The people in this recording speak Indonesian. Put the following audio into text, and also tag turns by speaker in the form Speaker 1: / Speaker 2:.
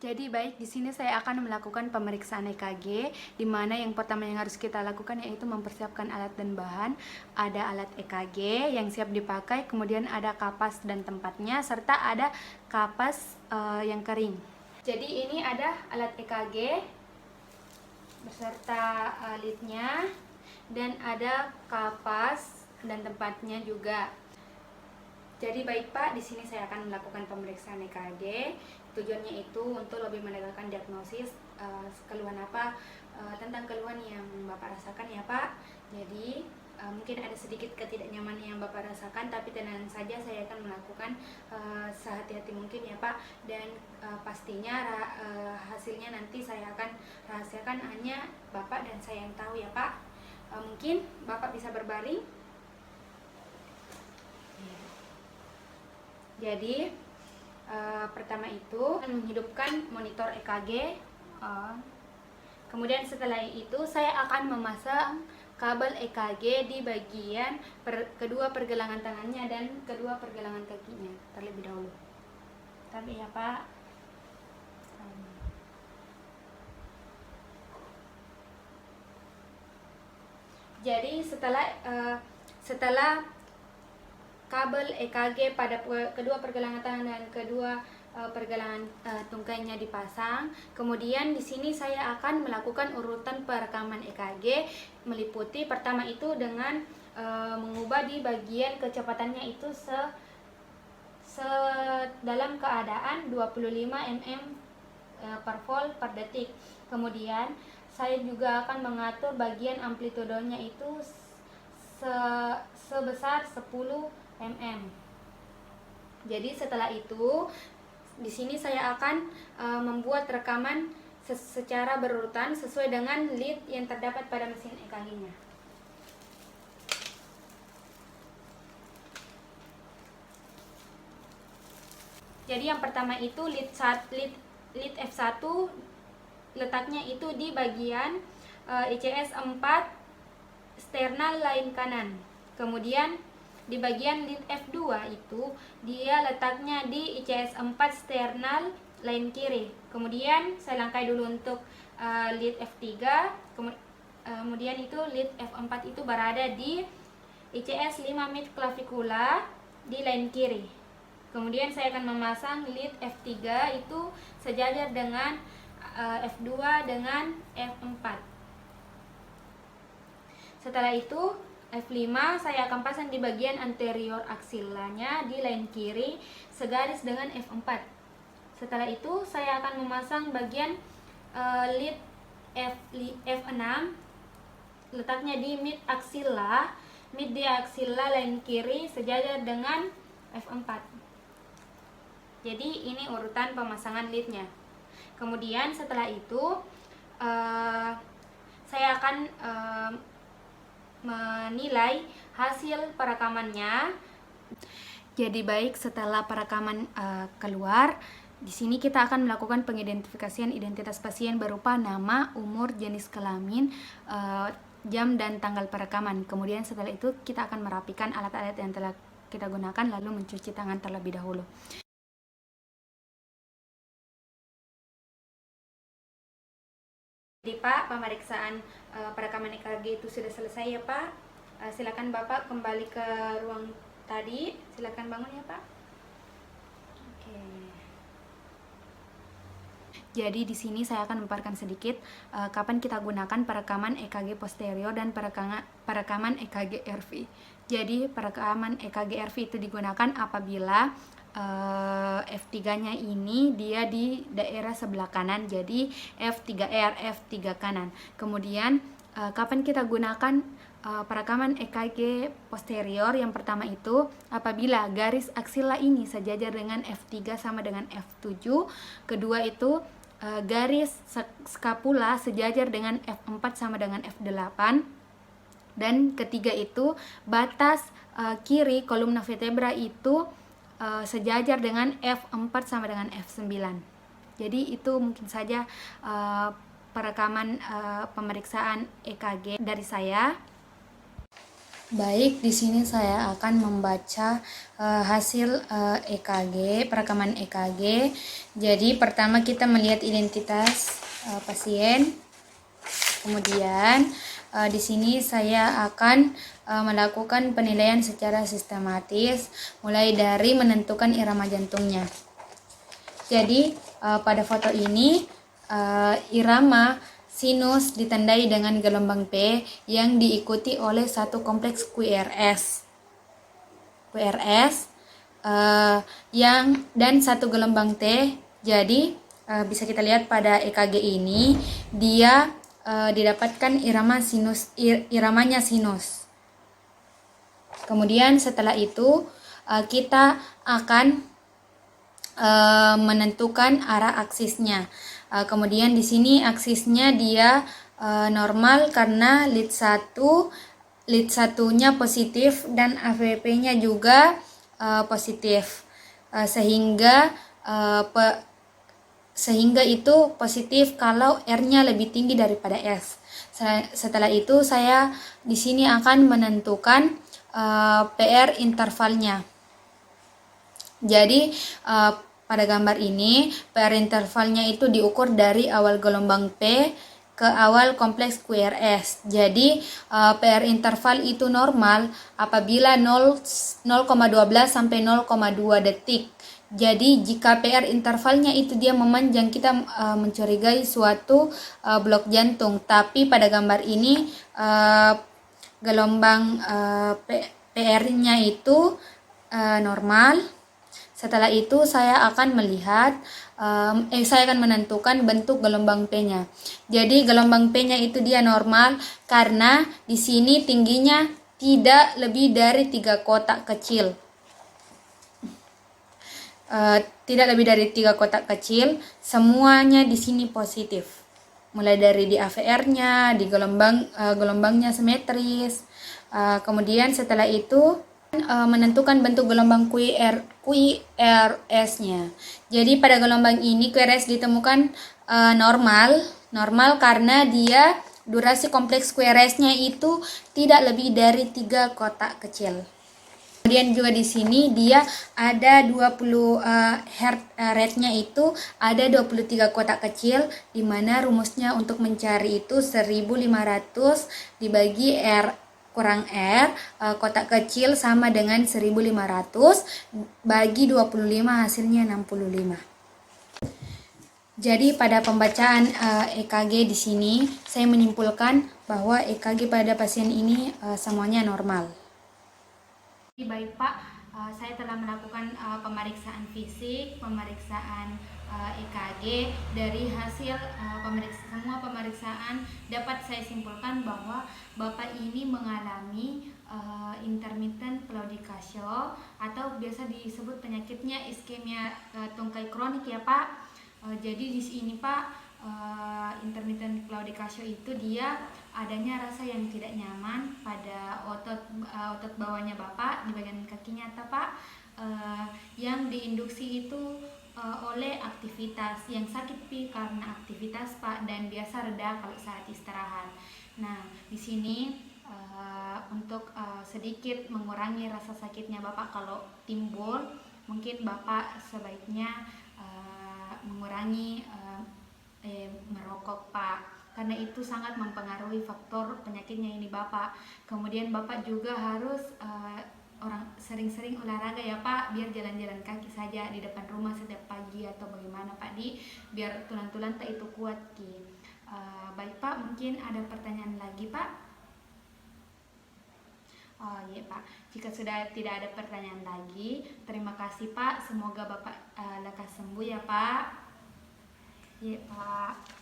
Speaker 1: Jadi baik, di sini saya akan melakukan pemeriksaan EKG, di mana yang pertama yang harus kita lakukan yaitu mempersiapkan alat dan bahan. Ada alat EKG yang siap dipakai, kemudian ada kapas dan tempatnya, serta ada kapas yang kering. Jadi ini ada alat EKG beserta lidnya, dan ada kapas dan tempatnya juga. Jadi baik Pak, di sini saya akan melakukan pemeriksaan EKG. Tujuannya itu untuk lebih menegakkan diagnosis keluhan apa tentang keluhan yang Bapak rasakan ya Pak. Jadi mungkin ada sedikit ketidaknyamanan yang Bapak rasakan, tapi tenang saja, saya akan melakukan sehati-hati mungkin ya Pak. Dan pastinya hasilnya nanti saya akan rahasiakan, hanya Bapak dan saya yang tahu ya Pak. Mungkin Bapak bisa berbaring. Jadi pertama itu menghidupkan monitor EKG. Kemudian setelah itu saya akan memasang kabel EKG di bagian kedua pergelangan tangannya dan kedua pergelangan kakinya terlebih dahulu. Tapi ya Pak. Jadi setelah kabel EKG pada kedua pergelangan tangan dan kedua pergelangan tungkainya dipasang. Kemudian di sini saya akan melakukan urutan perekaman EKG, meliputi pertama itu dengan mengubah di bagian kecepatannya itu dalam keadaan 25 mm per volt per detik. Kemudian saya juga akan mengatur bagian amplitudenya itu sebesar 10 mm. Jadi setelah itu di sini saya akan membuat rekaman secara berurutan sesuai dengan lead yang terdapat pada mesin EKG-nya. Jadi yang pertama itu lead F1, letaknya itu di bagian ICS 4 sternal lain kanan. Kemudian di bagian lead F2 itu dia letaknya di ICS 4 sternal lain kiri. Kemudian saya langkai dulu untuk lead F3. Kemudian itu lead F4 itu berada di ICS 5 mid clavicula di lain kiri. Kemudian saya akan memasang lead F3 itu sejajar dengan F2 dengan F4. Setelah itu F5 saya akan pasang di bagian anterior axillanya di lain kiri segaris dengan F4. Setelah itu saya akan memasang bagian lead F6, letaknya di mid di axilla lain kiri sejajar dengan F4. Jadi ini urutan pemasangan leadnya. Kemudian setelah itu saya akan menilai hasil perekamannya. Jadi baik, setelah perekaman keluar, di sini kita akan melakukan pengidentifikasian identitas pasien berupa nama, umur, jenis kelamin, jam dan tanggal perekaman. Kemudian setelah itu kita akan merapikan alat-alat yang telah kita gunakan lalu mencuci tangan terlebih dahulu. Jadi Pak, pemeriksaan perekaman EKG itu sudah selesai ya Pak. Silakan Bapak kembali ke ruang tadi. Silakan bangun ya Pak. Oke. Jadi di sini saya akan memaparkan sedikit kapan kita gunakan perekaman EKG posterior dan perekaman EKG RV. Jadi perekaman EKG RV itu digunakan apabila F3-nya ini dia di daerah sebelah kanan, jadi F3R, F3 kanan. Kemudian kapan kita gunakan perekaman EKG posterior? Yang pertama itu apabila garis aksila ini sejajar dengan F3 sama dengan F7. Kedua itu garis skapula sejajar dengan F4 sama dengan F8. Dan ketiga itu batas kiri kolumna vertebra itu sejajar dengan F4 sama dengan F9. Jadi itu mungkin saja perekaman pemeriksaan EKG dari saya. Baik, di sini saya akan membaca hasil EKG, perekaman EKG. Jadi pertama kita melihat identitas pasien. Kemudian di sini saya akan melakukan penilaian secara sistematis, mulai dari menentukan irama jantungnya. Jadi pada foto ini irama sinus ditandai dengan gelombang P yang diikuti oleh satu kompleks QRS yang dan satu gelombang T. Jadi bisa kita lihat pada EKG ini dia didapatkan iramanya sinus. Kemudian setelah itu kita akan menentukan arah aksisnya. Kemudian di sini aksisnya dia normal karena lead 1-nya positif dan AVP-nya juga positif, sehingga itu positif kalau R-nya lebih tinggi daripada S. Setelah itu saya di sini akan menentukan PR intervalnya. Jadi pada gambar ini PR intervalnya itu diukur dari awal gelombang P ke awal kompleks QRS. Jadi PR interval itu normal apabila 0,12 sampai 0,2 detik. Jadi jika PR intervalnya itu dia memanjang, kita mencurigai suatu blok jantung. Tapi pada gambar ini gelombang PR-nya itu normal. Setelah itu saya akan menentukan bentuk gelombang P-nya. Jadi gelombang P-nya itu dia normal karena di sini tingginya tidak lebih dari 3 kotak kecil. Tidak lebih dari 3 kotak kecil, semuanya di sini positif. Mulai dari di AVR-nya, di gelombangnya simetris. Kemudian setelah itu menentukan bentuk gelombang QRS-nya. Jadi pada gelombang ini QRS ditemukan normal karena dia durasi kompleks QRS-nya itu tidak lebih dari 3 kotak kecil. Kemudian juga di sini dia ada 20 heart rate-nya itu ada 23 kotak kecil, di mana rumusnya untuk mencari itu 1500 dibagi R kurang R, kotak kecil sama dengan 1500 bagi 25 hasilnya 65. Jadi pada pembacaan EKG di sini saya menyimpulkan bahwa EKG pada pasien ini semuanya normal. Baik Pak, saya telah melakukan pemeriksaan fisik, pemeriksaan EKG. Dari hasil semua pemeriksaan dapat saya simpulkan bahwa Bapak ini mengalami intermittent claudication atau biasa disebut penyakitnya iskemia tungkai kronik ya Pak. Jadi di sini Pak, intermittent claudication itu dia adanya rasa yang tidak nyaman pada otot bawahnya Bapak di bagian kakinya Pak, yang diinduksi itu oleh aktivitas, yang sakit karena aktivitas Pak, dan biasa reda kalau saat istirahat. Nah di sini untuk sedikit mengurangi rasa sakitnya Bapak kalau timbul, mungkin Bapak sebaiknya mengurangi merokok Pak, karena itu sangat mempengaruhi faktor penyakitnya ini Bapak. Kemudian Bapak juga harus sering-sering olahraga ya Pak, biar jalan-jalan kaki saja di depan rumah setiap pagi atau bagaimana Pak, biar tulang-tulang tak itu kuat Ki. Baik Pak, mungkin ada pertanyaan lagi Pak? Oh iya Pak, jika sudah tidak ada pertanyaan lagi, terima kasih Pak, semoga Bapak lekas sembuh ya Pak. Iya Pak.